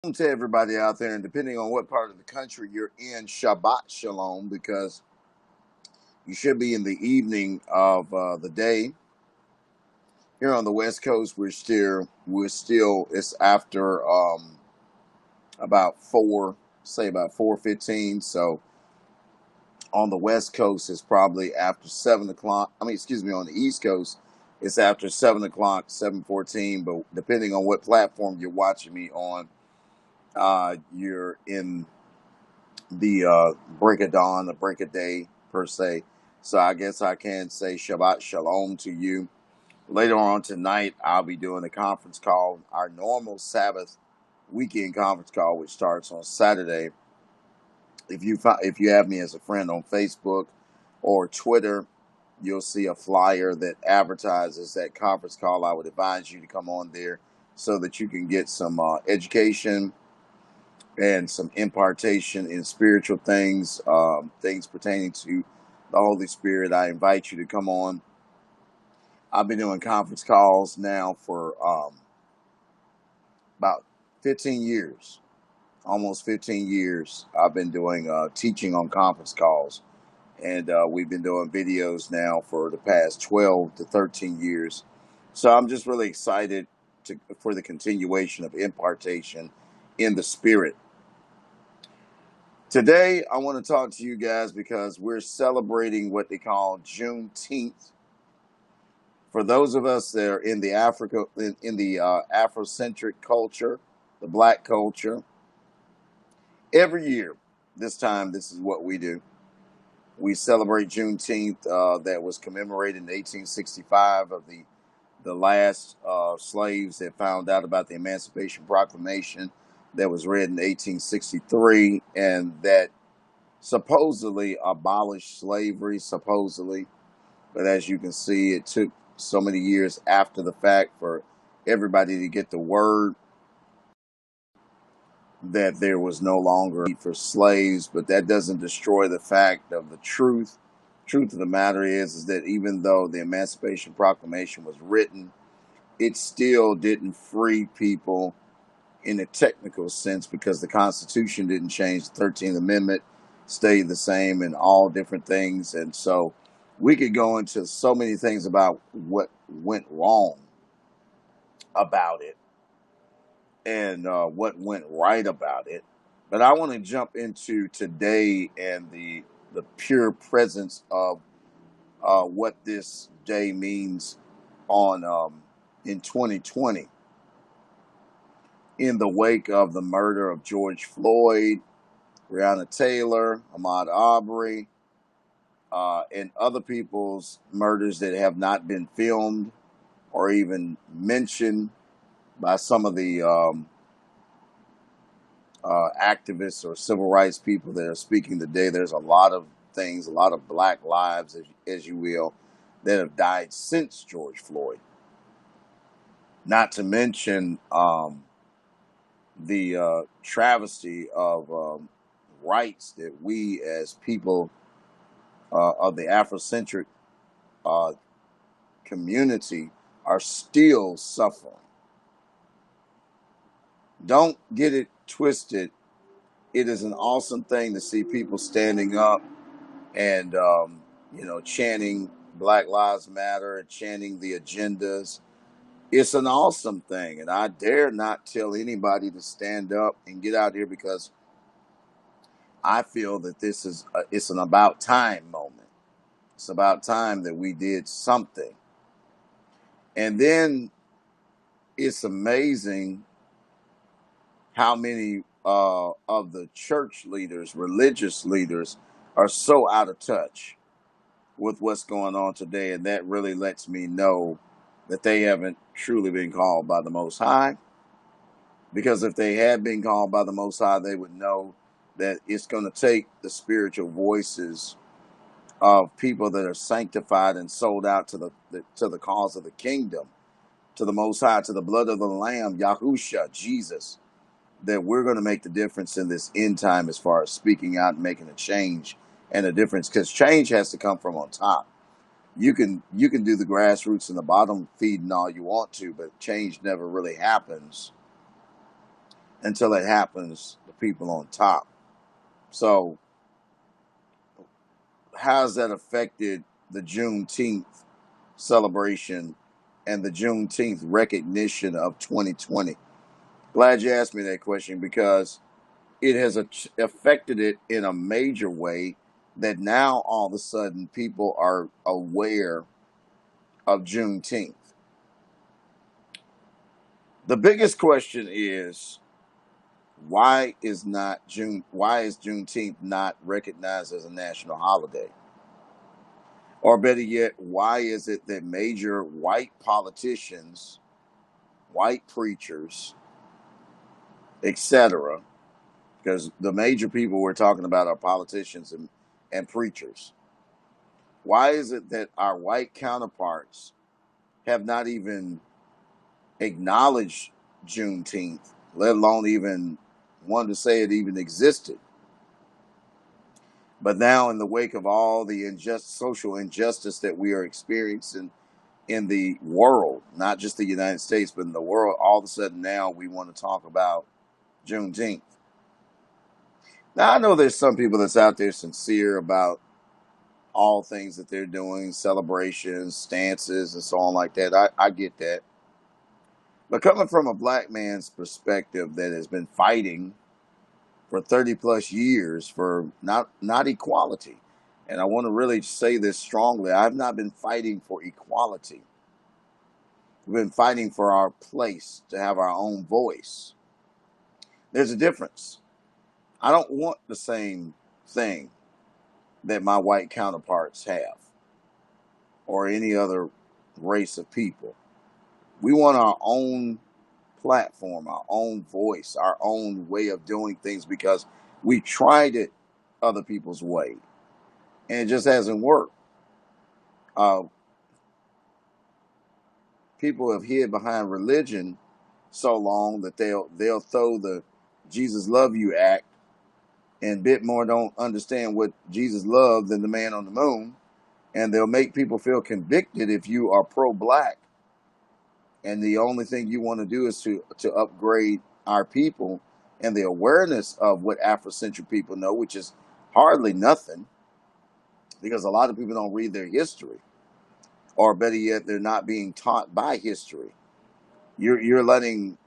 To everybody out there, and depending on what part of the country you're in, Shabbat Shalom, because you should be in the evening of the day. Here on the West Coast, we're still. It's after about about 4:15. So on the West Coast, it's probably after 7 o'clock. I mean, excuse me, on the East Coast, it's after 7 o'clock, 7:14. But depending on what platform you're watching me on, you're in the break of dawn, the break of day per se. So I guess I can say Shabbat Shalom to you. Later on tonight, I'll be doing a conference call, our normal Sabbath weekend conference call, which starts on Saturday. If you have me as a friend on Facebook or Twitter, you'll see a flyer that advertises that conference call. I would advise you to come on there so that you can get some education and some impartation in spiritual things, things pertaining to the Holy Spirit. I invite you to come on. I've been doing conference calls now for about 15 years, almost 15 years. I've been doing teaching on conference calls, and we've been doing videos now for the past 12 to 13 years. So I'm just really excited for the continuation of impartation in the Spirit. Today, I want to talk to you guys because we're celebrating what they call Juneteenth. For those of us that are in the Afrocentric culture, the Black culture, every year, this is what we do. We celebrate Juneteenth, that was commemorated in 1865 of the last slaves that found out about the Emancipation Proclamation that was read in 1863, and that supposedly abolished slavery, supposedly. But as you can see, it took so many years after the fact for everybody to get the word that there was no longer need for slaves. But that doesn't destroy the fact of the truth. Truth of the matter is that even though the Emancipation Proclamation was written, it still didn't free people in a technical sense, because the Constitution didn't change. The 13th Amendment stayed the same and all different things. And so we could go into so many things about what went wrong about it and what went right about it. But I want to jump into today and the pure presence of what this day means on in 2020, in the wake of the murder of George Floyd, Breonna Taylor, Ahmaud Arbery, and other people's murders that have not been filmed or even mentioned by some of the activists or civil rights people that are speaking today. There's a lot of things, a lot of black lives, as you will, that have died since George Floyd. Not to mention the travesty of rights that we as people of the Afrocentric uh, community are still suffering. Don't get it twisted. It is an awesome thing to see people standing up and chanting Black Lives Matter and chanting the agendas. It's an awesome thing, and I dare not tell anybody to stand up and get out here, because I feel that it's an about time moment. It's about time that we did something. And then it's amazing how many of the church leaders, religious leaders, are so out of touch with what's going on today. And that really lets me know that they haven't truly been called by the Most High. Because if they had been called by the Most High, they would know that it's going to take the spiritual voices of people that are sanctified and sold out to the cause of the kingdom, to the Most High, to the blood of the Lamb, Yahusha, Jesus, that we're going to make the difference in this end time as far as speaking out and making a change and a difference. Because change has to come from on top. You can do the grassroots and the bottom feeding all you want to, but change never really happens until it happens to people on top. So, how's that affected the Juneteenth celebration and the Juneteenth recognition of 2020? Glad you asked me that question because it has affected it in a major way that now all of a sudden people are aware of Juneteenth. The biggest question is why is Juneteenth not recognized as a national holiday? Or better yet, why is it that major white politicians, white preachers, etc., because the major people we're talking about are politicians and preachers. Why is it that our white counterparts have not even acknowledged Juneteenth, let alone even wanted to say it even existed? But now, in the wake of all the social injustice that we are experiencing in the world, not just the United States, but in the world, all of a sudden now we want to talk about Juneteenth. Now, I know there's some people that's out there sincere about all things that they're doing, celebrations, stances, and so on like that. I get that. But coming from a black man's perspective that has been fighting for 30 plus years for not equality, and I want to really say this strongly, I've not been fighting for equality. We've been fighting for our place, to have our own voice. There's a difference. I don't want the same thing that my white counterparts have or any other race of people. We want our own platform, our own voice, our own way of doing things because we tried it other people's way and it just hasn't worked. Uh, People have hid behind religion so long that they'll throw the Jesus Love You act, and bit more don't understand what Jesus loved than the man on the moon, and they'll make people feel convicted if you are pro-black, and the only thing you want to do is to upgrade our people and the awareness of what Afrocentric people know, which is hardly nothing, because a lot of people don't read their history, or better yet, they're not being taught by history. You're letting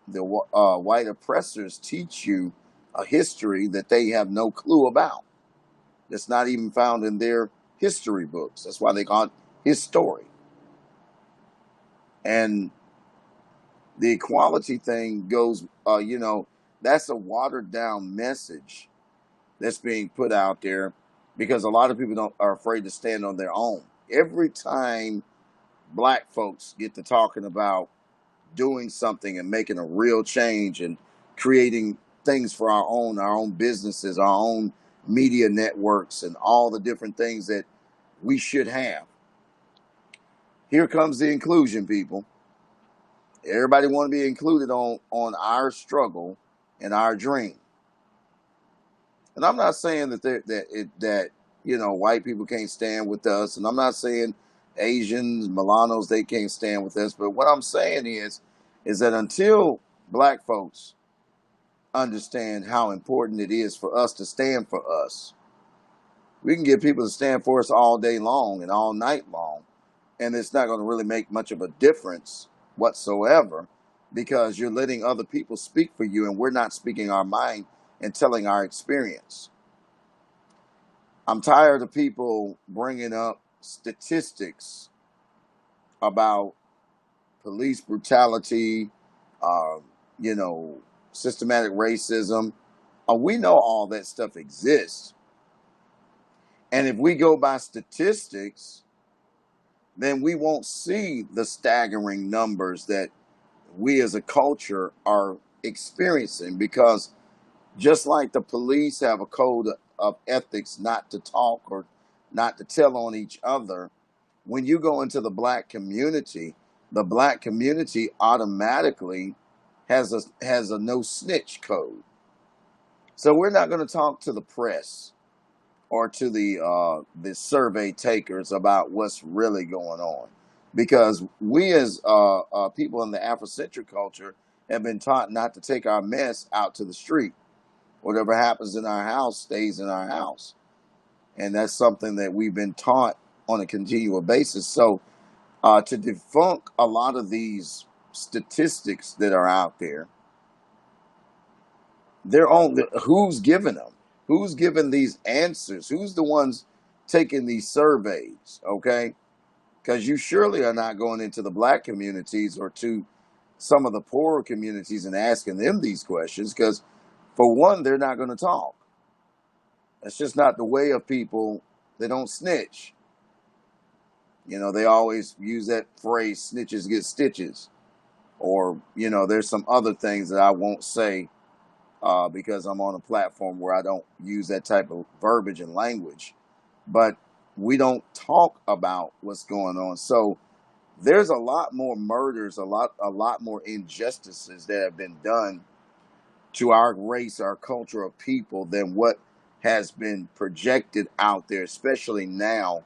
the white oppressors teach you a history that they have no clue about. That's not even found in their history books. That's why they call it his story. And the equality thing goes, that's a watered down message that's being put out there because a lot of people are afraid to stand on their own. Every time black folks get to talking about doing something and making a real change and creating things for our own businesses, our own media networks, and all the different things that we should have. Here comes the inclusion, people. Everybody want to be included on our struggle and our dream. And I'm not saying that white people can't stand with us, and I'm not saying Asians, Milanos, they can't stand with us. But what I'm saying is that until black folks understand how important it is for us to stand for us, we can get people to stand for us all day long and all night long, and it's not going to really make much of a difference whatsoever because you're letting other people speak for you, and we're not speaking our mind and telling our experience. I'm tired of people bringing up statistics about police brutality, uh, you know, systematic racism. We know all that stuff exists. And if we go by statistics, then we won't see the staggering numbers that we as a culture are experiencing because just like the police have a code of ethics not to talk or not to tell on each other, when you go into the black community automatically has a no snitch code. So we're not going to talk to the press or to the survey takers about what's really going on, because we as people in the Afrocentric culture have been taught not to take our mess out to the street. Whatever happens in our house stays in our house. And that's something that we've been taught on a continual basis. So to debunk a lot of these statistics that are out there, they're on who's giving them? Who's giving these answers? Who's the ones taking these surveys? Okay, because you surely are not going into the black communities or to some of the poorer communities and asking them these questions. Because for one, they're not going to talk. That's just not the way of people. They don't snitch. You know, they always use that phrase, snitches get stitches. Or, you know, there's some other things that I won't say because I'm on a platform where I don't use that type of verbiage and language. But we don't talk about what's going on. So there's a lot more murders, a lot more injustices that have been done to our race, our culture of people than what has been projected out there, especially now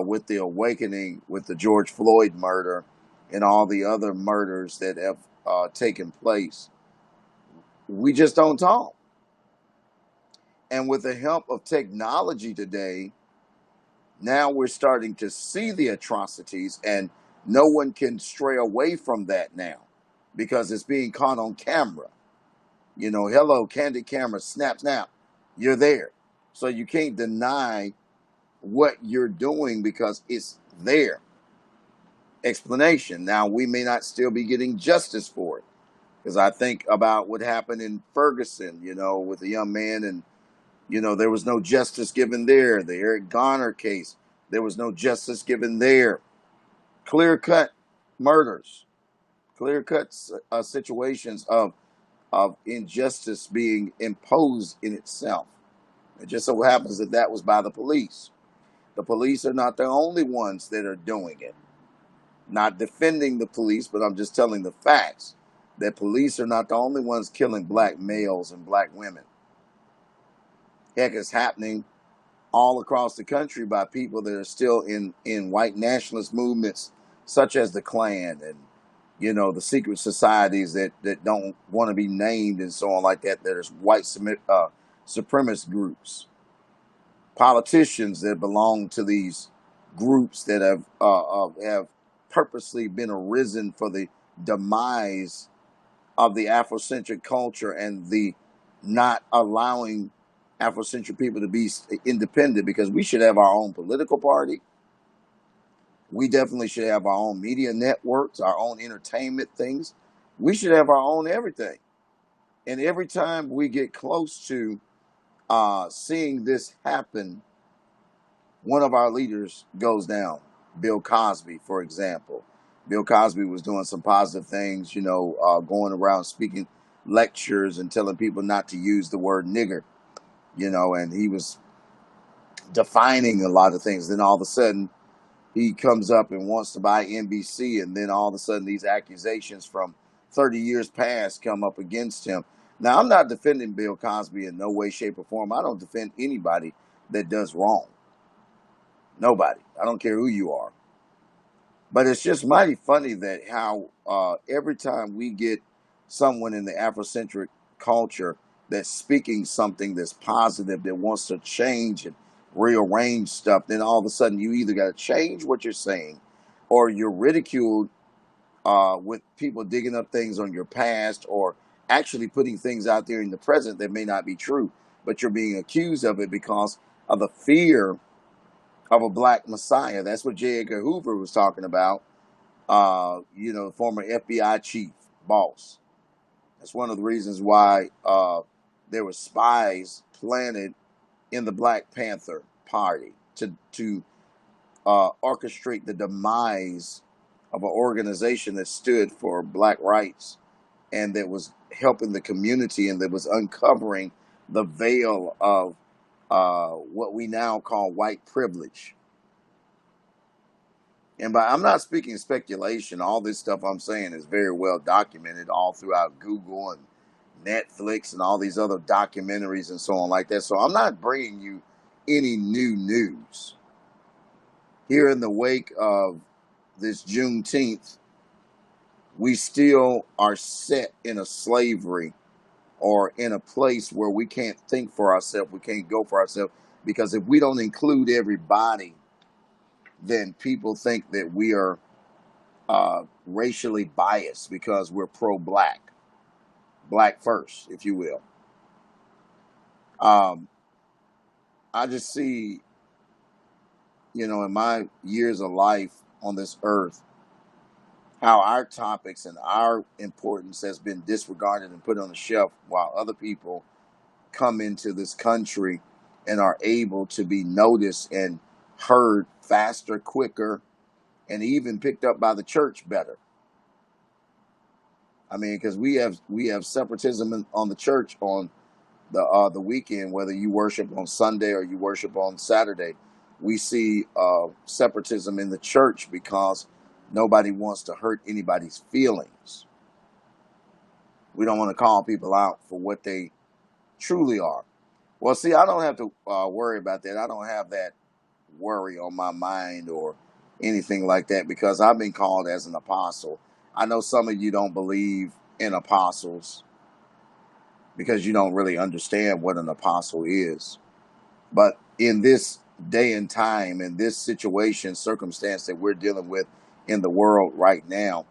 with the awakening, with the George Floyd murder and all the other murders that have taken place. We just don't talk. And with the help of technology today, now we're starting to see the atrocities, and no one can stray away from that now because it's being caught on camera. You know, hello, candid camera, snap, snap, you're there. So you can't deny what you're doing because it's there. Explanation. Now, we may not still be getting justice for it because I think about what happened in Ferguson, you know, with the young man, and, you know, there was no justice given there. The Eric Garner case, there was no justice given there. Clear-cut murders, clear-cut situations of injustice being imposed in itself. It just so happens that that was by the police. The police are not the only ones that are doing it. Not defending the police, but I'm just telling the facts that police are not the only ones killing black males and black women. Heck, it's happening all across the country by people that are still in white nationalist movements such as the Klan and, you know, the secret societies that don't want to be named and so on like that. There's white supremacist groups, politicians that belong to these groups that have purposely been arisen for the demise of the Afrocentric culture and the not allowing Afrocentric people to be independent, because we should have our own political party. We definitely should have our own media networks, our own entertainment things. We should have our own everything. And every time we get close to seeing this happen, one of our leaders goes down. Bill Cosby, for example. Bill Cosby was doing some positive things, you know, going around speaking lectures and telling people not to use the word nigger, you know, and he was defining a lot of things. Then all of a sudden, he comes up and wants to buy NBC, and then all of a sudden these accusations from 30 years past come up against him. Now, I'm not defending Bill Cosby in no way, shape, or form. I don't defend anybody that does wrong. Nobody. I don't care who you are. But it's just mighty funny that how every time we get someone in the Afrocentric culture that's speaking something that's positive, that wants to change and rearrange stuff, then all of a sudden you either got to change what you're saying, or you're ridiculed with people digging up things on your past, or actually putting things out there in the present that may not be true, but you're being accused of it because of the fear of a black messiah. That's what J. Edgar Hoover was talking about, you know, former FBI chief, boss. That's one of the reasons why there were spies planted in the Black Panther Party to orchestrate the demise of an organization that stood for black rights and that was helping the community and that was uncovering the veil of what we now call white privilege. And I'm not speaking speculation. All this stuff I'm saying is very well documented all throughout Google and Netflix and all these other documentaries and so on like that. So I'm not bringing you any new news. Here in the wake of this Juneteenth, we still are set in a slavery or in a place where we can't think for ourselves, we can't go for ourselves, because if we don't include everybody, then people think that we are racially biased because we're pro-black, black first, if you will. Um, I just see, in my years of life on this earth, how our topics and our importance has been disregarded and put on the shelf while other people come into this country and are able to be noticed and heard faster, quicker, and even picked up by the church better. I mean, because we have separatism on the church on the weekend, whether you worship on Sunday or you worship on Saturday. We see separatism in the church because nobody wants to hurt anybody's feelings. We don't want to call people out for what they truly are. Well, see, I don't have to worry about that. I don't have that worry on my mind or anything like that because I've been called as an apostle. I know some of you don't believe in apostles because you don't really understand what an apostle is. But in this day and time, in this situation, circumstance that we're dealing with in the world right now,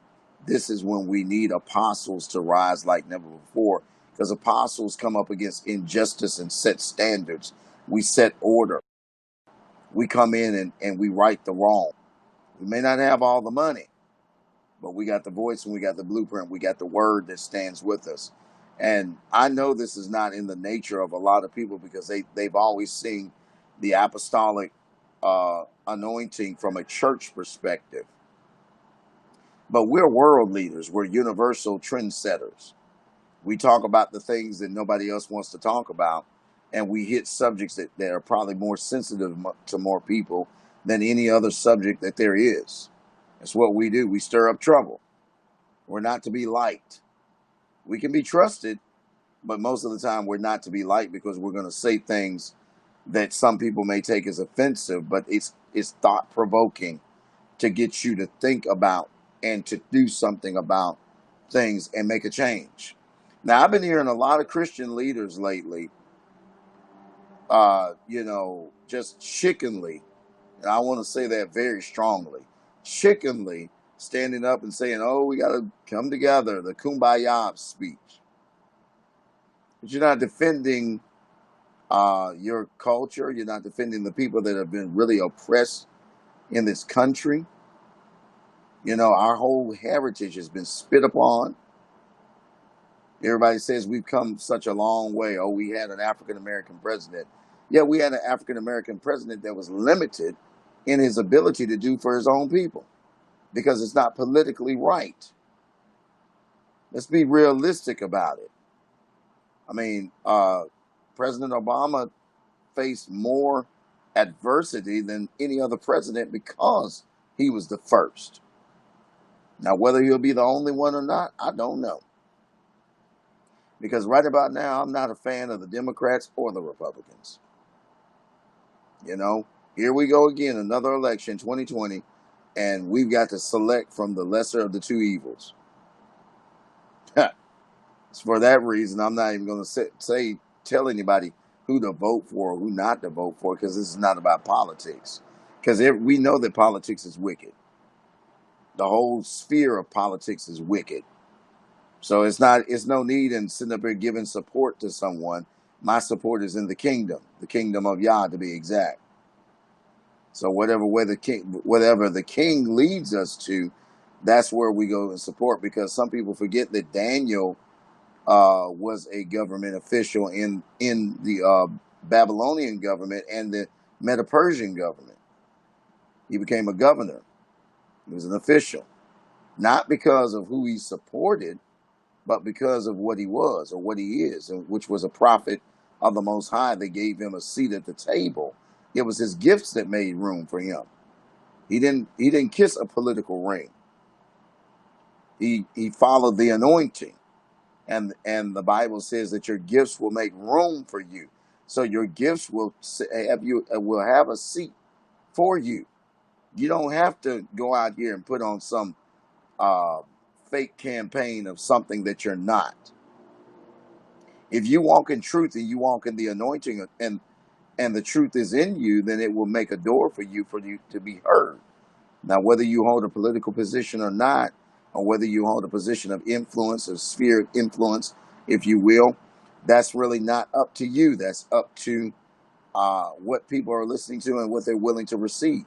this is when we need apostles to rise like never before, because apostles come up against injustice and set standards. We set order. We come in and we right the wrong. We may not have all the money, but we got the voice and we got the blueprint. We got the word that stands with us. And I know this is not in the nature of a lot of people because they've always seen the apostolic anointing from a church perspective. But we're world leaders. We're universal trendsetters. We talk about the things that nobody else wants to talk about. And we hit subjects that are probably more sensitive to more people than any other subject that there is. That's what we do. We stir up trouble. We're not to be liked. We can be trusted, but most of the time we're not to be liked because we're going to say things that some people may take as offensive, but it's thought provoking to get you to think about and to do something about things and make a change. Now, I've been hearing a lot of Christian leaders lately, just chickenly, and I want to say that very strongly, chickenly standing up and saying, oh, we got to come together, the kumbaya speech. But you're not defending your culture. You're not defending the people that have been really oppressed in this country. Our whole heritage has been spit upon. Everybody says we've come such a long way. Oh, we had an African American president. Yeah, we had an African American president that was limited in his ability to do for his own people because it's not politically right. Let's be realistic about it. I mean, President Obama faced more adversity than any other president because he was the first. Now, whether he'll be the only one or not, I don't know. Because right about now, I'm not a fan of the Democrats or the Republicans. Here we go again, another election, 2020, and we've got to select from the lesser of the two evils. For that reason, I'm not even going to tell anybody who to vote for or who not to vote for, because this is not about politics. Because we know that politics is wicked. The whole sphere of politics is wicked. So it's no need in sitting up here giving support to someone. My support is in the kingdom of Yah, to be exact. So whatever the king leads us to, that's where we go and support. Because some people forget that Daniel was a government official in the Babylonian government and the Medo-Persian government. He became a governor. He was an official, not because of who he supported, but because of what he was or what he is, which was a prophet of the Most High. They gave him a seat at the table. It was his gifts that made room for him. He didn't kiss a political ring. He followed the anointing. And the Bible says that your gifts will make room for you. So your gifts will have a seat for you. You don't have to go out here and put on some fake campaign of something that you're not. If you walk in truth and you walk in the anointing and the truth is in you, then it will make a door for you to be heard. Now, whether you hold a political position or not, or whether you hold a position of influence, a sphere of influence, if you will, that's really not up to you. That's up to what people are listening to and what they're willing to receive.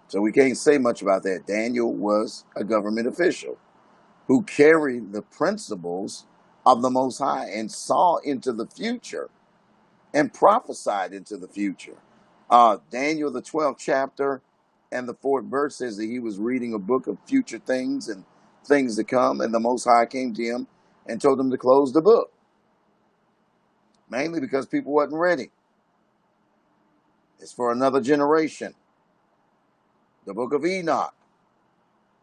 So we can't say much about that. Daniel was a government official who carried the principles of the Most High and saw into the future and prophesied into the future. Daniel, the 12th chapter and the 4th verse says that he was reading a book of future things and things to come, and the Most High came to him and told him to close the book, mainly because people wasn't ready. It's for another generation. The book of Enoch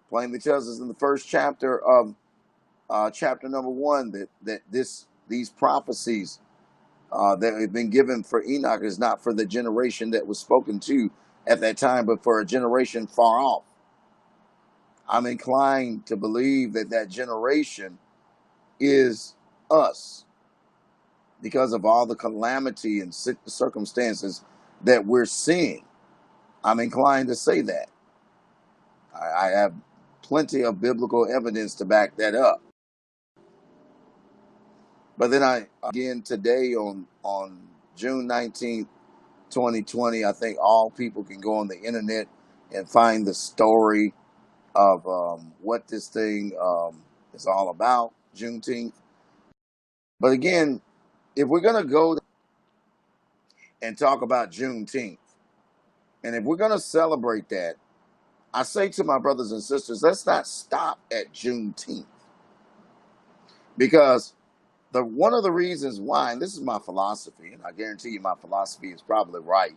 plainly tells us in the first chapter of chapter number 1 that these prophecies that have been given for Enoch is not for the generation that was spoken to at that time, but for a generation far off. I'm inclined to believe that that generation is us because of all the calamity and circumstances that we're seeing. I'm inclined to say that. I have plenty of biblical evidence to back that up. But then again, today on June 19th, 2020, I think all people can go on the internet and find the story of what this thing is all about, Juneteenth. But again, if we're going to go and talk about Juneteenth, and if we're going to celebrate that, I say to my brothers and sisters, let's not stop at Juneteenth. Because one of the reasons why, and this is my philosophy, and I guarantee you my philosophy is probably right.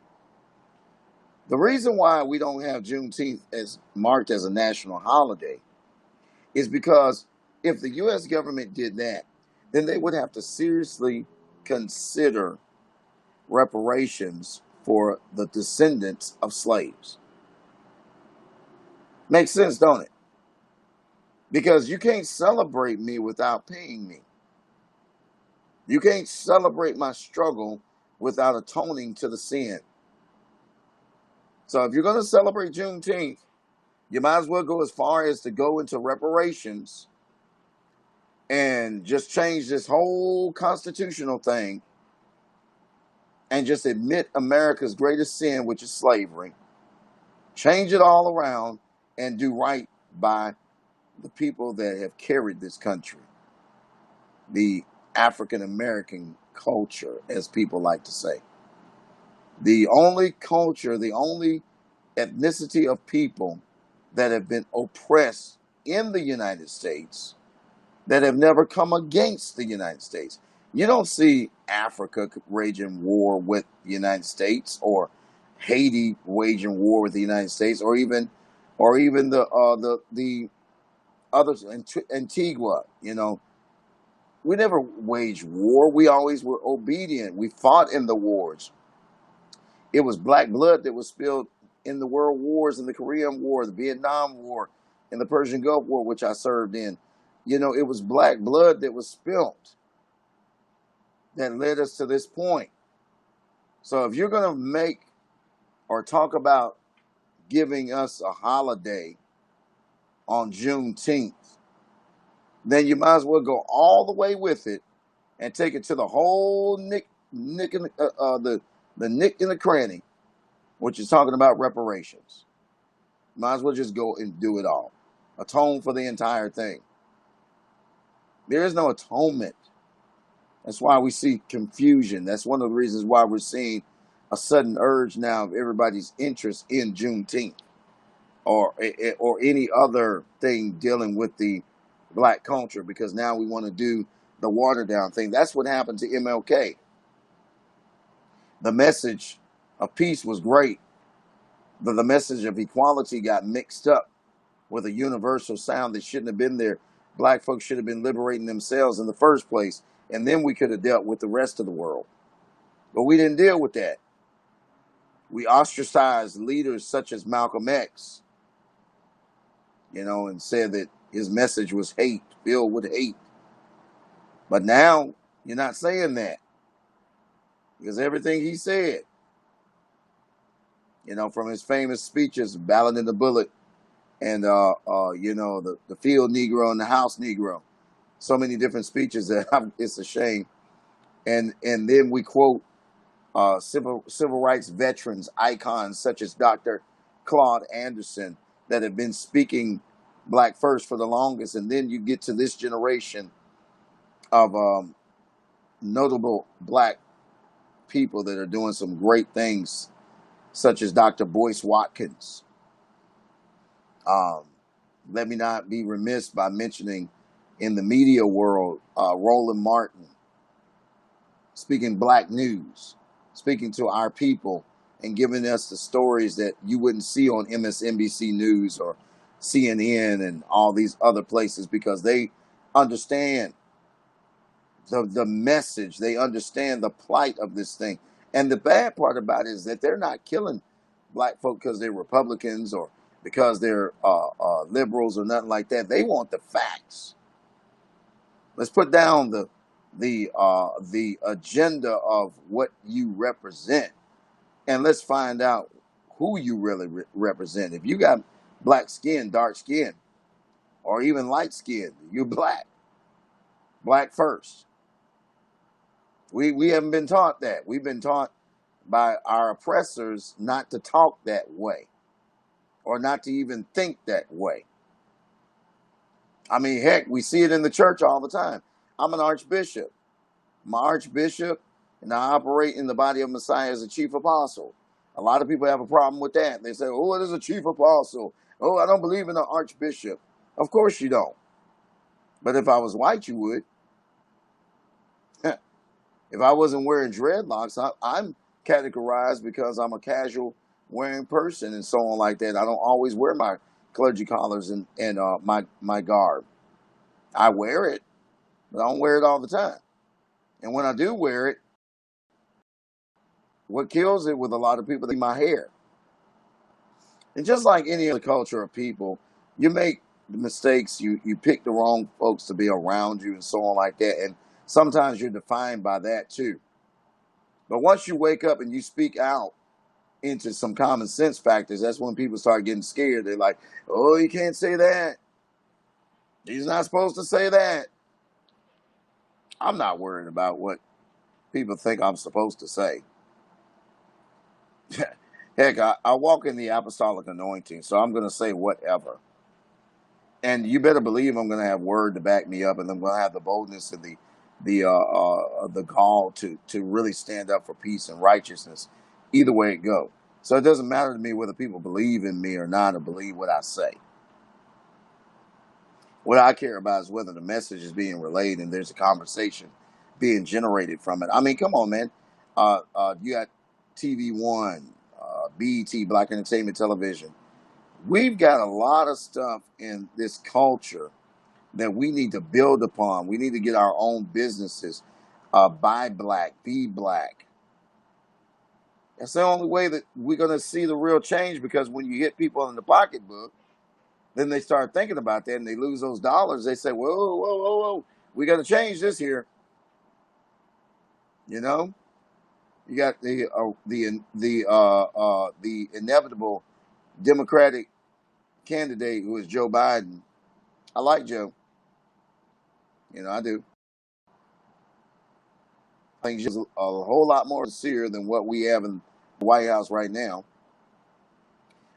The reason why we don't have Juneteenth as marked as a national holiday is because if the U.S. government did that, then they would have to seriously consider reparations for the descendants of slaves. Makes sense, don't it? Because you can't celebrate me without paying me. You can't celebrate my struggle without atoning to the sin. So if you're going to celebrate Juneteenth, you might as well go as far as to go into reparations and just change this whole constitutional thing and just admit America's greatest sin, which is slavery. Change it all around and do right by the people that have carried this country. The African American culture, as people like to say. The only culture, the only ethnicity of people that have been oppressed in the United States that have never come against the United States. You don't see Africa waging war with the United States, or Haiti waging war with the United States, or even the others, Antigua. You know, we never waged war. We always were obedient. We fought in the wars. It was black blood that was spilled in the world wars, in the Korean War, the Vietnam War, and the Persian Gulf War, which I served in. You know, it was black blood that was spilled that led us to this point. So if you're going to make or talk about giving us a holiday on Juneteenth, then you might as well go all the way with it and take it to the whole nick in the nick in the cranny, which is talking about reparations. Might as well just go and do it all. Atone for the entire thing. There is no atonement. That's why we see confusion. That's one of the reasons why we're seeing a sudden urge now of everybody's interest in Juneteenth or any other thing dealing with the black culture, because now we want to do the watered down thing. That's what happened to MLK. The message of peace was great, but the message of equality got mixed up with a universal sound that shouldn't have been there. Black folks should have been liberating themselves in the first place, and then we could have dealt with the rest of the world. But we didn't deal with that. We ostracized leaders such as Malcolm X, you know, and said that His message was hate, filled with hate. But now you're not saying that because everything he said, from his famous speeches, Ballot in the Bullet, and the field Negro and the house Negro, so many different speeches that it's a shame. And then we quote civil rights veterans, icons such as Dr. Claude Anderson that have been speaking black first for the longest, and then you get to this generation of notable black people that are doing some great things, such as Dr. Boyce Watkins. Um, Let me not be remiss by mentioning in the media world, Roland Martin, speaking black news, speaking to our people and giving us the stories that you wouldn't see on MSNBC News or CNN and all these other places, because they understand the message. They understand the plight of this thing. And the bad part about it is that they're not killing black folk because they're Republicans or because they're liberals or nothing like that. They want the facts. Let's put down the agenda of what you represent, and let's find out who you really represent. If you got black skin, dark skin, or even light skin, you're black. Black first. We haven't been taught that. We've been taught by our oppressors not to talk that way or not to even think that way. I mean, heck, we see it in the church all the time. I'm an archbishop. My archbishop, and I operate in the body of Messiah as a chief apostle. A lot of people have a problem with that. They say, oh, it is a chief apostle. Oh, I don't believe in an archbishop. Of course you don't. But if I was white, you would. If I wasn't wearing dreadlocks, I'm categorized because I'm a casual wearing person and so on like that. I don't always wear my clergy collars and my garb. I wear it, but I don't wear it all the time. And when I do wear it, what kills it with a lot of people is my hair. And just like any other culture of people, you make mistakes, you pick the wrong folks to be around you and so on like that. And sometimes you're defined by that too. But once you wake up and you speak out into some common sense factors, that's when people start getting scared. They're like, oh, you can't say that. He's not supposed to say that. I'm not worried about what people think I'm supposed to say. Heck, I walk in the apostolic anointing, so I'm going to say whatever. And you better believe I'm going to have word to back me up, and I'm going to have the boldness and the gall to really stand up for peace and righteousness, either way it go. So it doesn't matter to me whether people believe in me or not, or believe what I say. What I care about is whether the message is being relayed and there's a conversation being generated from it. I mean, come on, man. You got TV One, BET, Black Entertainment Television. We've got a lot of stuff in this culture that we need to build upon. We need to get our own businesses. Buy black, be black. That's the only way that we're going to see the real change, because when you hit people in the pocketbook, then they start thinking about that and they lose those dollars. They say, whoa, whoa, whoa, whoa, we got to change this here. You know, you got the inevitable Democratic candidate who is Joe Biden. I like Joe. I do. I think he's a whole lot more sincere than what we have in the White House right now.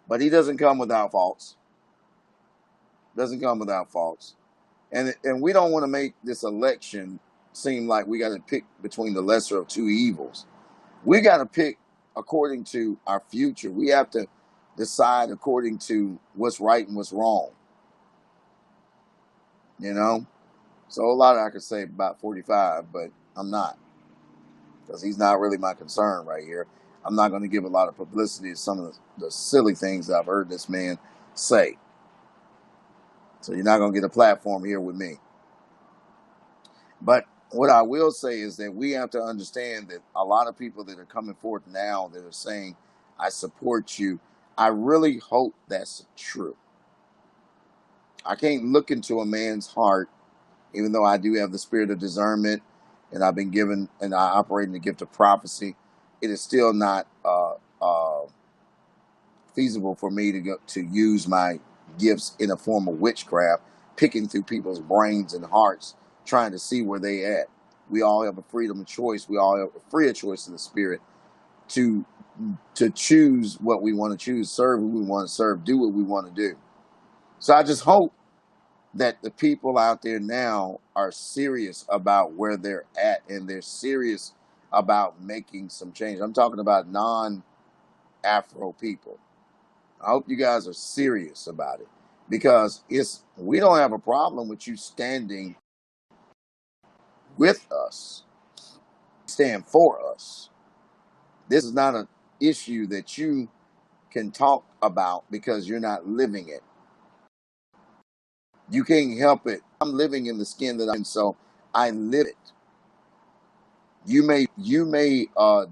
But he doesn't come without faults. Doesn't come without faults. And we don't want to make this election seem like we got to pick between the lesser of two evils. We got to pick according to our future. We have to decide according to what's right and what's wrong. So a lot I could say about 45, but I'm not, because he's not really my concern right here. I'm not going to give a lot of publicity to some of the silly things that I've heard this man say. So you're not going to get a platform here with me. But what I will say is that we have to understand that a lot of people that are coming forth now that are saying, I support you, I really hope that's true. I can't look into a man's heart, even though I do have the spirit of discernment, and I've been given, and I operate in the gift of prophecy. It is still not feasible for me to use my gifts in a form of witchcraft, picking through people's brains and hearts, trying to see where they at. We all have a freedom of choice. We all have a free of choice in the spirit to choose what we want to choose, serve who we want to serve, do what we want to do. So I just hope that the people out there now are serious about where they're at, and they're serious about making some change. I'm talking about non-Afro people. I hope you guys are serious about it, because we don't have a problem with you standing with us, stand for us. This is not an issue that you can talk about because you're not living it. You can't help it. I'm living in the skin that I'm in, so I live it. You may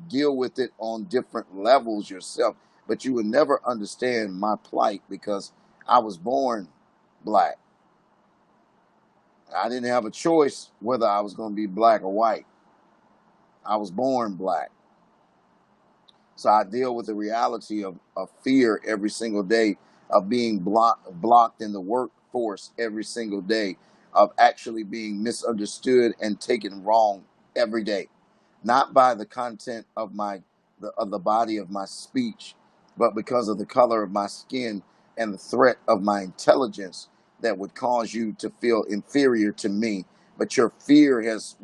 deal with it on different levels yourself, but you would never understand my plight because I was born black. I didn't have a choice whether I was going to be black or white. I was born black. So I deal with the reality of fear every single day, of being blocked in the workforce every single day, of actually being misunderstood and taken wrong every day. Not by the content of the body of my speech, but because of the color of my skin and the threat of my intelligence that would cause you to feel inferior to me. But your fear has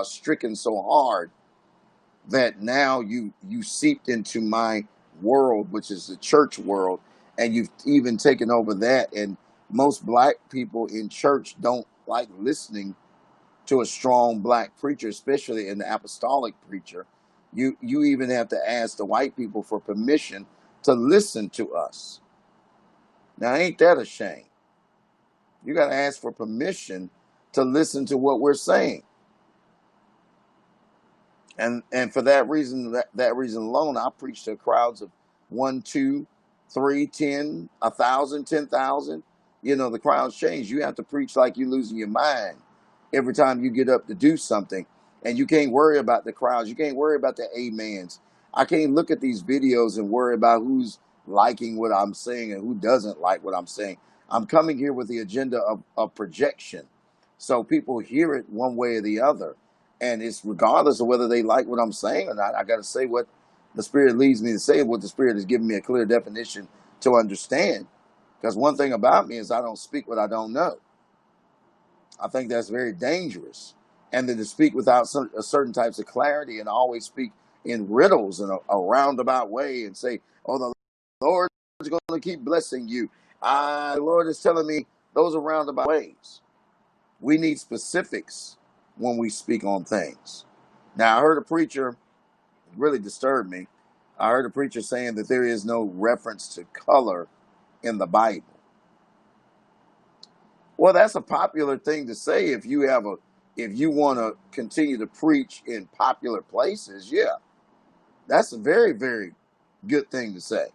stricken so hard that now you seeped into my world, which is the church world, and you've even taken over that. And most black people in church don't like listening to a strong black preacher, especially an apostolic preacher. You even have to ask the white people for permission to listen to us. Now, ain't that a shame? You got to ask for permission to listen to what we're saying. And for that reason, that reason alone, I preach to crowds of 1, 2, 3, 10, 1,000, 10,000. You know, the crowds change. You have to preach like you're losing your mind every time you get up to do something. And you can't worry about the crowds. You can't worry about the amens. I can't look at these videos and worry about who's liking what I'm saying and who doesn't like what I'm saying. I'm coming here with the agenda of projection, so people hear it one way or the other. And it's regardless of whether they like what I'm saying or not. I got to say what the Spirit leads me to say, what the Spirit has given me a clear definition to understand. Because one thing about me is I don't speak what I don't know. I think that's very dangerous. And then to speak without certain types of clarity and always speak in riddles in a roundabout way and say, oh, the Lord is going to keep blessing you. The Lord is telling me those are roundabout ways. We need specifics when we speak on things. Now, I heard a preacher, it really disturbed me. I heard a preacher saying that there is no reference to color in the Bible. Well, that's a popular thing to say if you want to continue to preach in popular places. Yeah, that's a very, very good thing to say.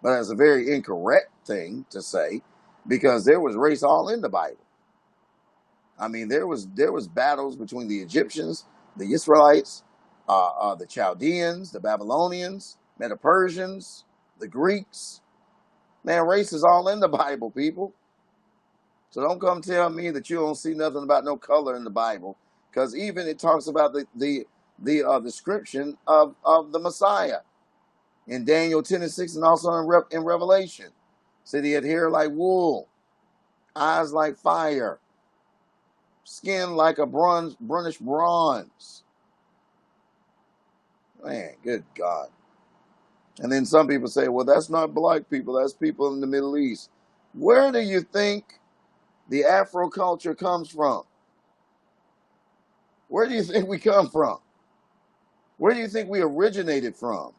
But it's a very incorrect thing to say, because there was race all in the Bible. I mean, there was battles between the Egyptians, the Israelites, the Chaldeans, the Babylonians, Medo-Persians, the Greeks. Man, race is all in the Bible, people. So don't come tell me that you don't see nothing about no color in the Bible, because even it talks about the description of the Messiah in Daniel 10:6, and also in Revelation. Said he had hair like wool, eyes like fire, skin like a brownish bronze. Man, good God. And then some people say, well, that's not black people, that's people in the Middle East. Where do you think the Afro culture comes from? Where do you think we come from? Where do you think we originated from?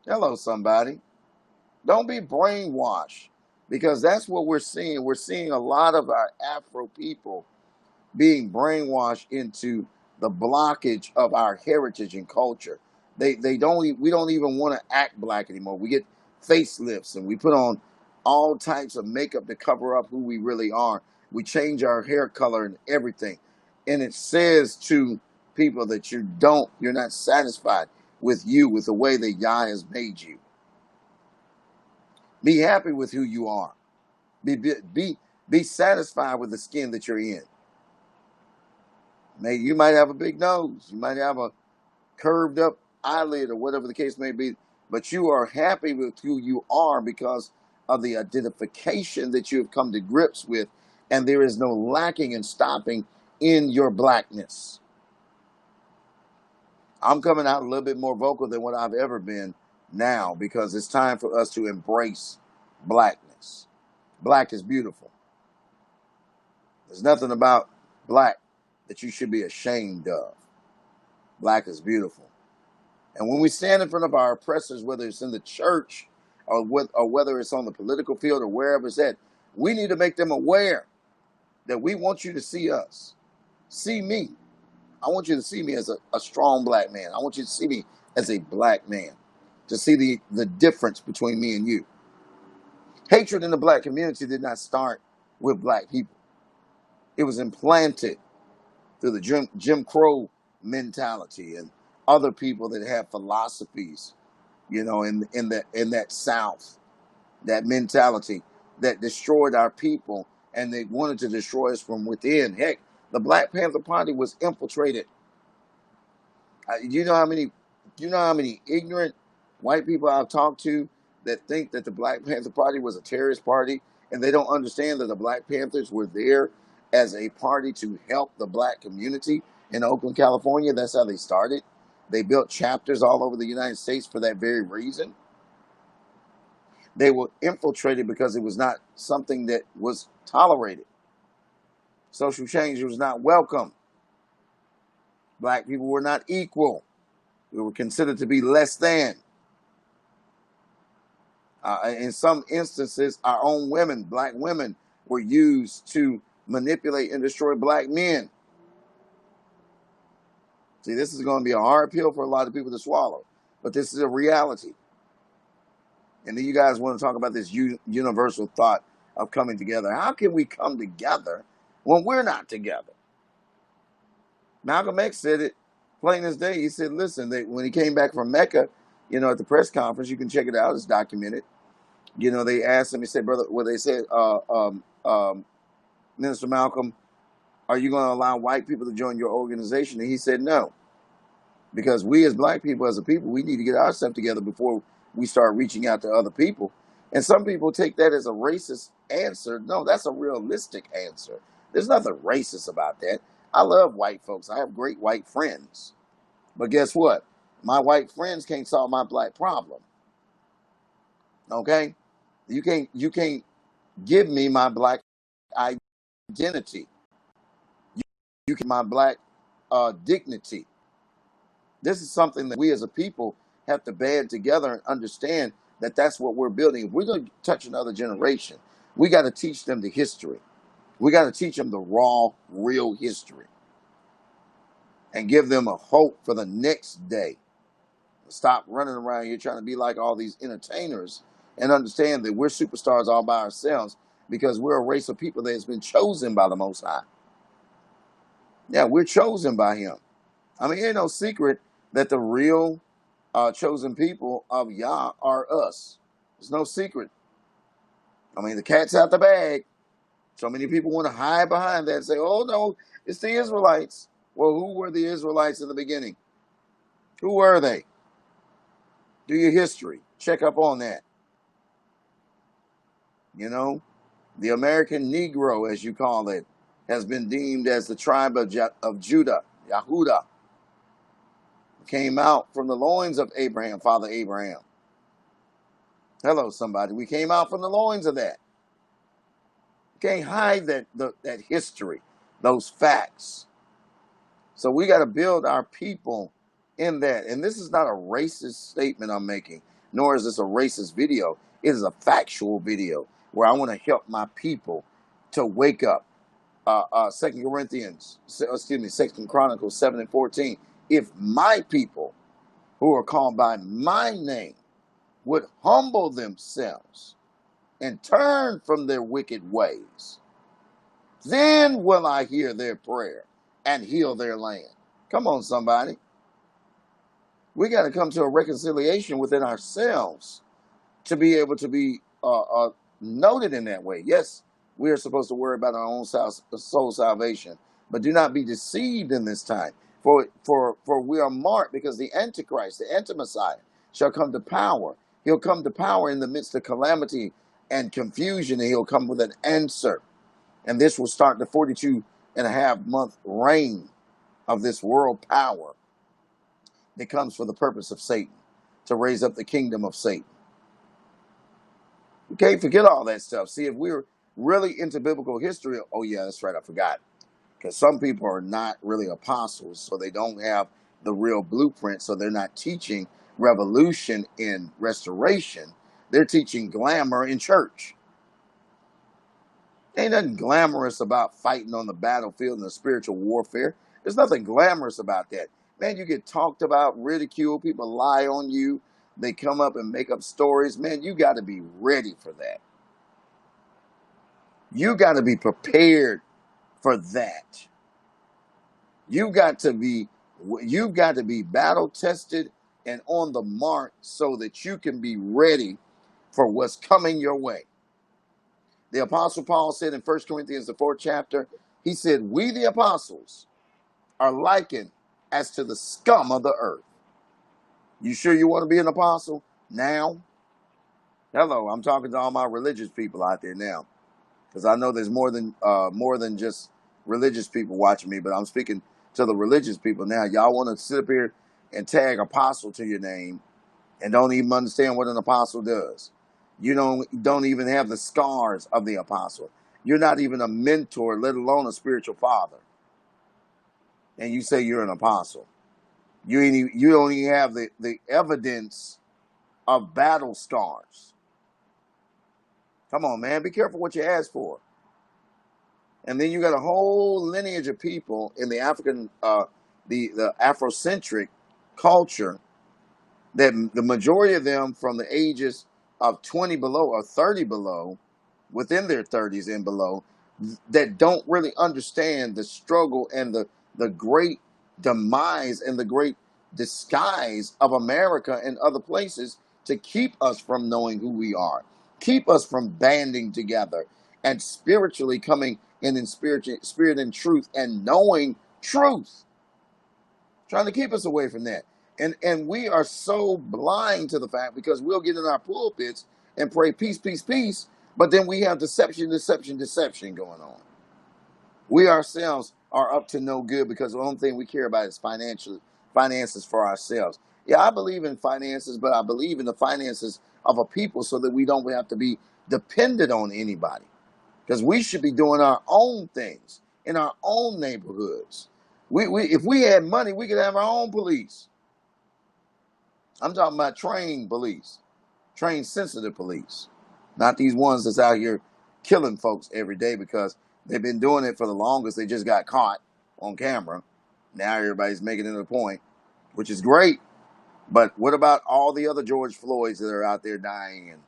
Hello, somebody. Don't be brainwashed, because that's what we're seeing. We're seeing a lot of our Afro people being brainwashed into the blockage of our heritage and culture. We don't even want to act black anymore. We get facelifts and we put on all types of makeup to cover up who we really are. We change our hair color and everything. And it says to people that you're not satisfied with you, with the way that Yah has made you. Be happy with who you are. Be satisfied with the skin that you're in. Maybe you might have a big nose. You might have a curved up eyelid or whatever the case may be. But you are happy with who you are because of the identification that you have come to grips with. And there is no lacking and stopping in your blackness. I'm coming out a little bit more vocal than what I've ever been now because it's time for us to embrace blackness. Black is beautiful. There's nothing about black that you should be ashamed of. Black is beautiful. And when we stand in front of our oppressors, whether it's in the church or whether it's on the political field or wherever it's at, we need to make them aware that we want you to see us. See me. I want you to see me as a strong black man. I want you to see me as a black man. To see the difference between me and you. Hatred in the black community did not start with black people. It was implanted through the Jim Crow mentality and other people that have philosophies, in that South, that mentality that destroyed our people, and they wanted to destroy us from within. Heck, the Black Panther Party was infiltrated. You know how many ignorant white people I've talked to that think that the Black Panther Party was a terrorist party, and they don't understand that the Black Panthers were there as a party to help the black community in Oakland, California. That's how they started. They built chapters all over the United States for that very reason. They were infiltrated because it was not something that was tolerated. Social change was not welcome. Black people were not equal. We were considered to be less than. In some instances, our own women, black women, were used to manipulate and destroy black men. See, this is going to be a hard pill for a lot of people to swallow, but this is a reality. And then you guys want to talk about this universal thought of coming together. How can we come together when we're not together? Malcolm X said it plain as day. He said, listen, when he came back from Mecca, at the press conference, you can check it out, it's documented. They asked him, he said, brother, they said, Minister Malcolm, are you going to allow white people to join your organization? And he said, no, because we as black people, as a people, we need to get ourselves together before we start reaching out to other people. And some people take that as a racist answer. No, that's a realistic answer. There's nothing racist about that. I love white folks. I have great white friends. But guess what? My white friends can't solve my black problem. Okay? You can't give me my black identity. You can my black dignity. This is something that we as a people have to band together and understand that that's what we're building. If we're going to touch another generation, we got to teach them the history. We got to teach them the raw, real history and give them a hope for the next day. Stop running around here trying to be like all these entertainers and understand that we're superstars all by ourselves because we're a race of people that has been chosen by the Most High. Yeah, we're chosen by Him. I mean, it ain't no secret that the real chosen people of Yah are us. There's no secret. I mean, the cat's out the bag. So many people want to hide behind that and say, oh, no, it's the Israelites. Well, who were the Israelites in the beginning? Who were they? Do your history. Check up on that. The American Negro, as you call it, has been deemed as the tribe of Judah, Yahudah. Came out from the loins of Abraham, Father Abraham. Hello, somebody. We came out from the loins of that. You can't hide that history, those facts. So we got to build our people in that. And this is not a racist statement I'm making, nor is this a racist video. It is a factual video where I want to help my people to wake up. 2 Chronicles 7:14. If my people who are called by my name would humble themselves and turn from their wicked ways. Then will I hear their prayer and heal their land. Come on, somebody. We got to come to a reconciliation within ourselves to be able to be noted in that way. Yes, we are supposed to worry about our own soul salvation, but do not be deceived in this time. For we are marked, because the Antichrist, the Anti-Messiah, shall come to power. He'll come to power in the midst of calamity and confusion, and he'll come with an answer. And this will start the 42.5-month reign of this world power that comes for the purpose of Satan, to raise up the kingdom of Satan. You can't forget all that stuff. See, if we're really into biblical history, oh yeah, that's right, I forgot. Because some people are not really apostles, so they don't have the real blueprint, so they're not teaching revolution in restoration. They're teaching glamour in church. Ain't nothing glamorous about fighting on the battlefield in the spiritual warfare. There's nothing glamorous about that. Man, you get talked about, ridiculed, people lie on you. They come up and make up stories. Man, you got to be ready for that. You got to be prepared for that. You've got to be battle tested and on the mark so that you can be ready for what's coming your way. The Apostle Paul said in 1 Corinthians, the 4th chapter, he said, we the apostles are likened as to the scum of the earth. You sure you want to be an apostle now? Hello, I'm talking to all my religious people out there now, because I know there's more than just religious people watching me, but I'm speaking to the religious people now. Y'all want to sit up here and tag apostle to your name and don't even understand what an apostle does. You don't even have the scars of the apostle. You're not even a mentor, let alone a spiritual father. And you say you're an apostle. You don't even have the evidence of battle scars. Come on, man. Be careful what you ask for. And then you got a whole lineage of people in the African, the Afrocentric culture, that the majority of them from the ages of 20 below or 30 below, within their 30s and below, that don't really understand the struggle and the great demise and the great disguise of America and other places to keep us from knowing who we are, keep us from banding together and spiritually coming in spirit and truth and knowing truth, trying to keep us away from that. And we are so blind to the fact, because we'll get in our pulpits and pray peace, peace, peace, but then we have deception going on. We ourselves are up to no good, because the only thing we care about is finances for ourselves. Yeah, I believe in finances, but I believe in the finances of a people so that we don't have to be dependent on anybody. Because we should be doing our own things in our own neighborhoods. If we had money, we could have our own police. I'm talking about trained police, trained sensitive police, not these ones that's out here killing folks every day because they've been doing it for the longest. They just got caught on camera. Now everybody's making it a point, which is great. But what about all the other George Floyds that are out there dying, and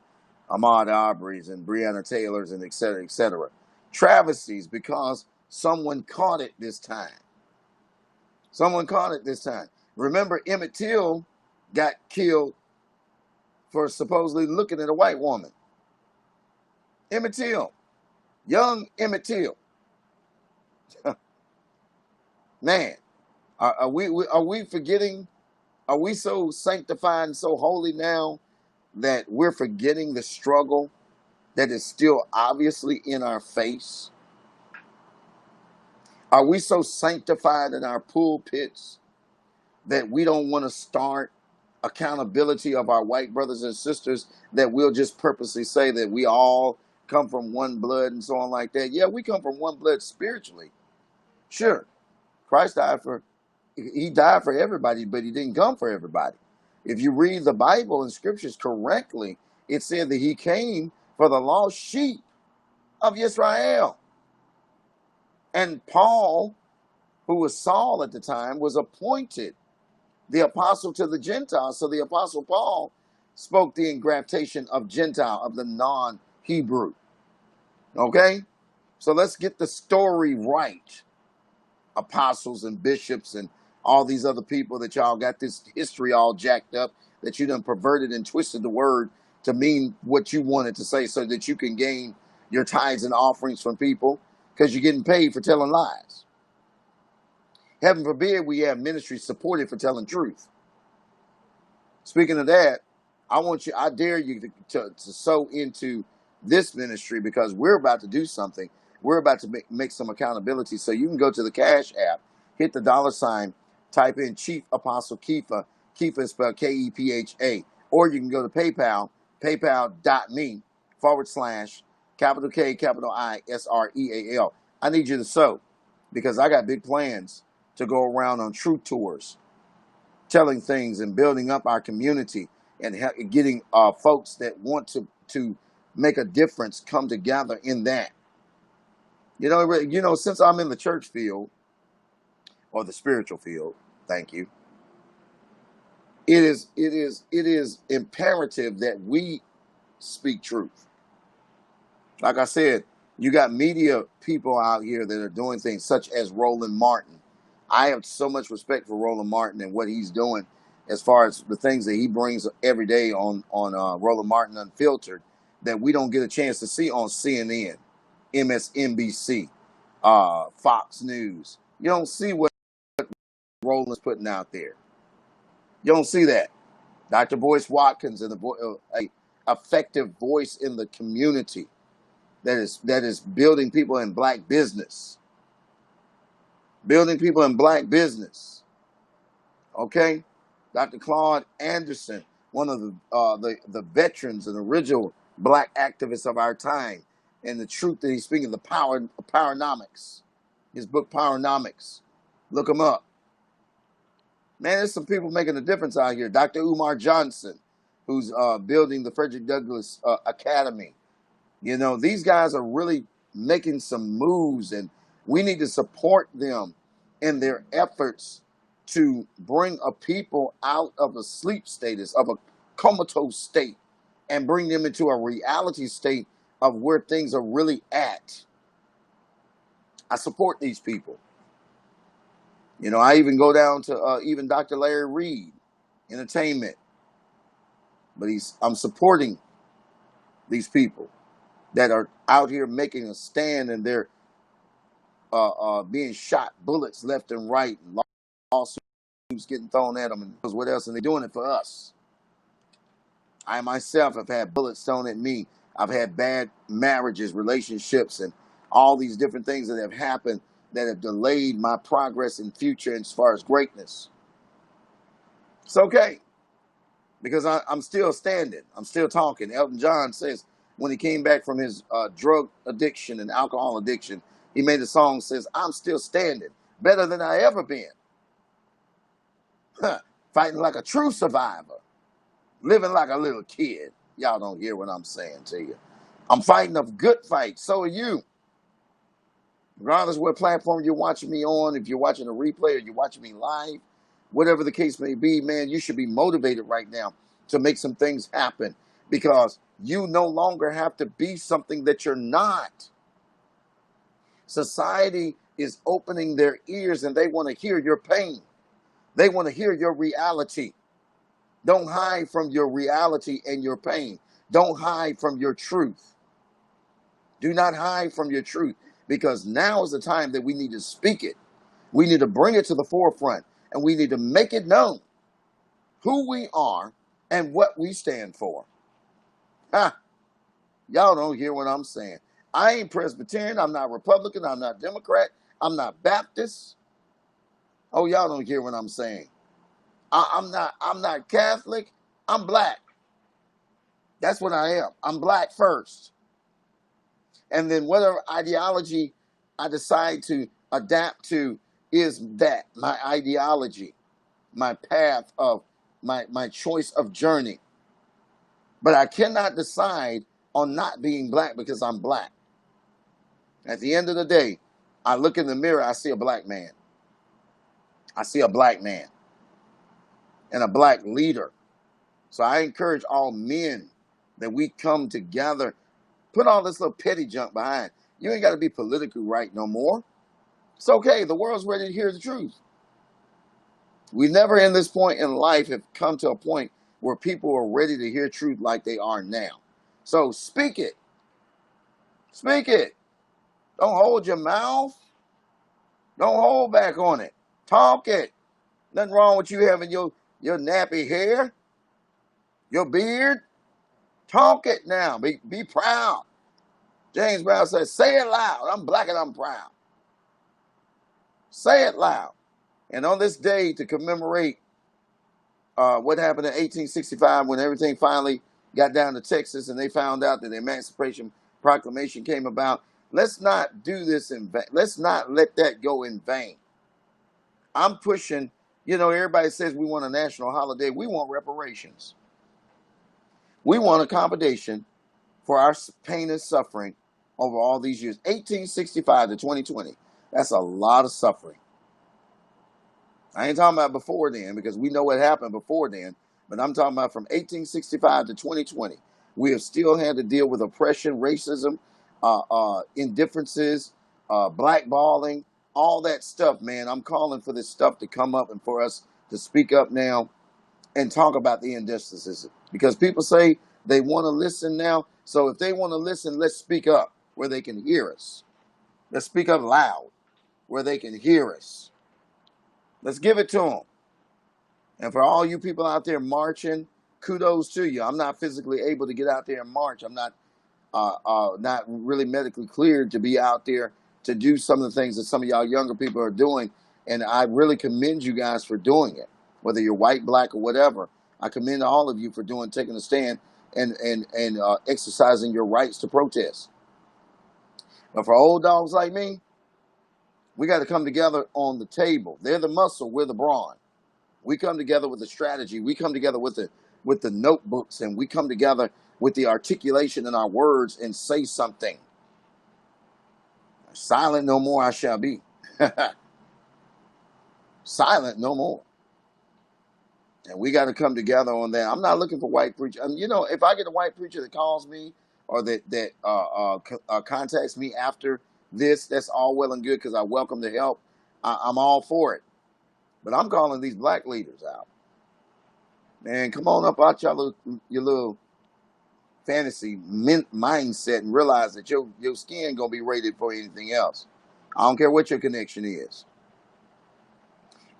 Ahmaud Arbery's and Breonna Taylor's and et cetera, et cetera? Travesties because someone caught it this time. Someone caught it this time. Remember, Emmett Till got killed for supposedly looking at a white woman. Emmett Till. Young Emmett Till. Man, are we forgetting? Are we so sanctified and so holy now that we're forgetting the struggle that is still obviously in our face? Are we so sanctified in our pulpits that we don't want to start accountability of our white brothers and sisters, that we'll just purposely say that we all come from one blood and so on like that? Yeah, we come from one blood spiritually. Sure, Christ he died for everybody, but he didn't come for everybody. If you read the Bible and scriptures correctly, it said that he came for the lost sheep of Israel. And Paul, who was Saul at the time, was appointed the apostle to the Gentiles. So the apostle Paul spoke the engraftation of Gentile, of the Hebrew. Okay? So let's get the story right. Apostles and bishops and all these other people that y'all got this history all jacked up, that you done perverted and twisted the word to mean what you wanted to say so that you can gain your tithes and offerings from people because you're getting paid for telling lies. Heaven forbid we have ministry supported for telling truth. Speaking of that, I dare you to sow into this ministry because we're about to do something. We're about to make some accountability. So you can go to the Cash app, hit the $, type in Chief Apostle Kepha. Kepha is spelled Kepha. Or you can go to PayPal, paypal.me/capital K, capital I, SREAL. I need you to sow because I got big plans to go around on truth tours, telling things and building up our community and getting folks that want to make a difference come together in that. Since I'm in the church field or the spiritual field, thank you. It is imperative that we speak truth. Like I said, you got media people out here that are doing things such as Roland Martin. I have so much respect for Roland Martin and what he's doing as far as the things that he brings every day on Roland Martin Unfiltered that we don't get a chance to see on CNN, MSNBC, Fox News. You don't see what Roland's putting out there. You don't see that. Dr. Boyce Watkins and a effective voice in the community that is building people in black business. Building people in black business. Okay? Dr. Claude Anderson, one of the veterans and original black activists of our time, and the truth that he's speaking, the Powernomics. His book Powernomics. Look him up. Man, there's some people making a difference out here. Dr. Umar Johnson, who's building the Frederick Douglass Academy. These guys are really making some moves, and we need to support them in their efforts to bring a people out of a sleep status, of a comatose state, and bring them into a reality state of where things are really at. I support these people. I even go down to even Dr. Larry Reed, entertainment. But I'm supporting these people that are out here making a stand, and they're being shot, bullets left and right, and lawsuits getting thrown at them, and what else? And they're doing it for us. I myself have had bullets thrown at me. I've had bad marriages, relationships, and all these different things that have happened that have delayed my progress in future as far as greatness. It's okay, because I'm still standing. I'm still talking. Elton John says when he came back from his drug addiction and alcohol addiction, he made a song that says, "I'm still standing, better than I ever been." Fighting like a true survivor, living like a little kid. Y'all don't hear what I'm saying to you. I'm fighting a good fight. So are you. Regardless of what platform you're watching me on, if you're watching a replay or you're watching me live, whatever the case may be, man, you should be motivated right now to make some things happen, because you no longer have to be something that you're not. Society is opening their ears and they want to hear your pain. They want to hear your reality. Don't hide from your reality and your pain. Don't hide from your truth. Do not hide from your truth, because now is the time that we need to speak it. We need to bring it to the forefront, and we need to make it known who we are and what we stand for. Ha! Y'all don't hear what I'm saying. I ain't Presbyterian. I'm not Republican. I'm not Democrat. I'm not Baptist. Oh, y'all don't hear what I'm saying. I'm not Catholic. I'm black. That's what I am. I'm black first. And then whatever ideology I decide to adapt to is that my ideology, my path of my choice of journey. But I cannot decide on not being black because I'm black. At the end of the day, I look in the mirror, I see a black man. I see a black man and a black leader. So I encourage all men that we come together Put all this little petty junk behind. You ain't got to be politically right no more. It's okay. The world's ready to hear the truth. We never in this point in life have come to a point where people are ready to hear truth like they are now. So speak it. Speak it. Don't hold your mouth. Don't hold back on it. Talk it. Nothing wrong with you having your nappy hair, your beard. Talk it now. Be proud. James Brown says, say it loud. I'm black and I'm proud. Say it loud. And on this day to commemorate what happened in 1865 when everything finally got down to Texas and they found out that the Emancipation Proclamation came about, let's not do this in vain. Let's not let that go in vain. I'm pushing, everybody says we want a national holiday. We want reparations. We want accommodation for our pain and suffering over all these years. 1865 to 2020. That's a lot of suffering. I ain't talking about before then because we know what happened before then, but I'm talking about from 1865 to 2020. We have still had to deal with oppression, racism, indifferences, blackballing, all that stuff, man. I'm calling for this stuff to come up and for us to speak up now and talk about the injustices. Because people say they want to listen now. So if they want to listen, let's speak up where they can hear us. Let's speak up loud where they can hear us. Let's give it to them. And for all you people out there marching, kudos to you. I'm not physically able to get out there and march. I'm not really medically cleared to be out there to do some of the things that some of y'all younger people are doing. And I really commend you guys for doing it, whether you're white, black, or whatever. I commend all of you for taking a stand and exercising your rights to protest. But for old dogs like me, we got to come together on the table. They're the muscle, we're the brawn. We come together with a strategy. We come together with the notebooks, and we come together with the articulation in our words and say something. Silent no more I shall be. Silent no more. And we got to come together on that. I'm not looking for white preacher. If I get a white preacher that calls me or that contacts me after this, that's all well and good because I welcome the help. I'm all for it. But I'm calling these black leaders out. Man, come on up out your little fantasy mindset and realize that your skin going to be rated for anything else. I don't care what your connection is.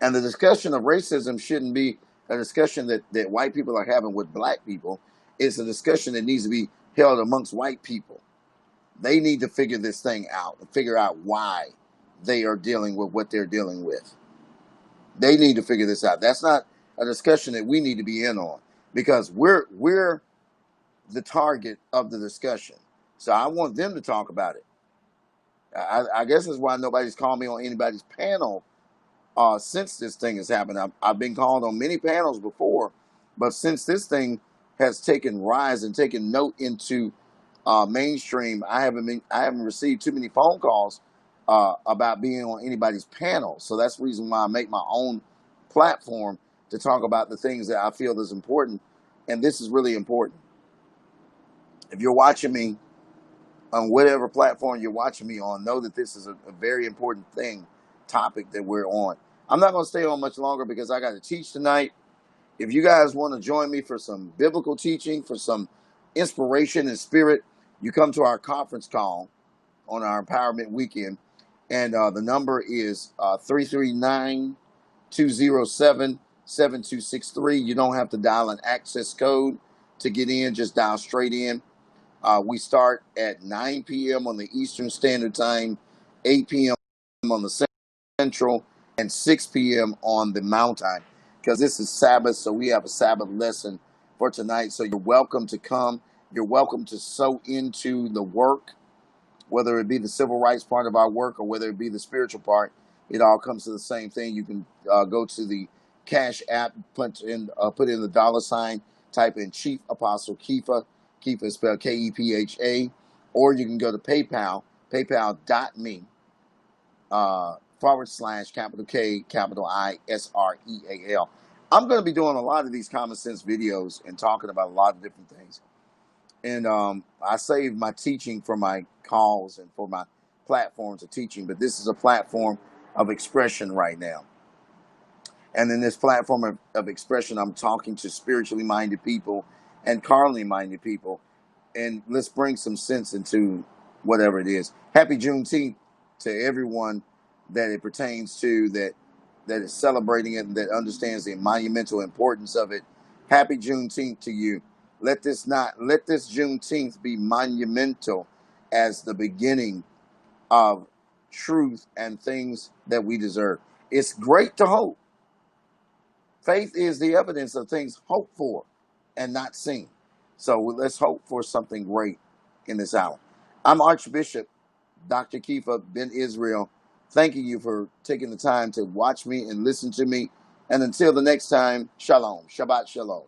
And the discussion of racism shouldn't be a discussion that white people are having with black people. It's a discussion that needs to be held amongst white people. They need to figure this thing out and figure out why they are dealing with what they're dealing with. They need to figure this out. That's not a discussion that we need to be in on because we're the target of the discussion. So I want them to talk about it. I guess that's why nobody's called me on anybody's panel since this thing has happened. I've been called on many panels before, but since this thing has taken rise and taken note into mainstream, I haven't received too many phone calls about being on anybody's panel. So that's the reason why I make my own platform to talk about the things that I feel is important. And this is really important. If you're watching me on whatever platform you're watching me on, know that this is a very important topic that we're on. I'm not going to stay on much longer because I got to teach tonight. If you guys want to join me for some biblical teaching, for some inspiration and spirit, you come to our conference call on our empowerment weekend. And the number is 339-207-7263. You don't have to dial an access code to get in. Just dial straight in. We start at 9 p.m. on the Eastern Standard Time, 8 p.m. on the Central, and 6 p.m. on the Mountain. Because this is Sabbath, so we have a Sabbath lesson for tonight. So you're welcome to come. You're welcome to sow into the work, whether it be the civil rights part of our work or whether it be the spiritual part. It all comes to the same thing. You can go to the Cash app, put in the $, type in Chief Apostle Kefa. Kefa is spelled K-E-P-H-A. Or you can go to PayPal, paypal.me / capital K, capital I, SREAL. I'm going to be doing a lot of these common sense videos and talking about a lot of different things. And I save my teaching for my calls and for my platforms of teaching, but this is a platform of expression right now. And in this platform of expression, I'm talking to spiritually minded people and carnally minded people. And let's bring some sense into whatever it is. Happy Juneteenth to everyone that it pertains to, that is celebrating it and that understands the monumental importance of it. Happy Juneteenth to you. Let this Juneteenth be monumental as the beginning of truth and things that we deserve. It's great to hope. Faith is the evidence of things hoped for and not seen. So let's hope for something great in this hour. I'm Archbishop Dr. Kifa Ben Israel, thanking you for taking the time to watch me and listen to me. And until the next time, shalom, Shabbat shalom.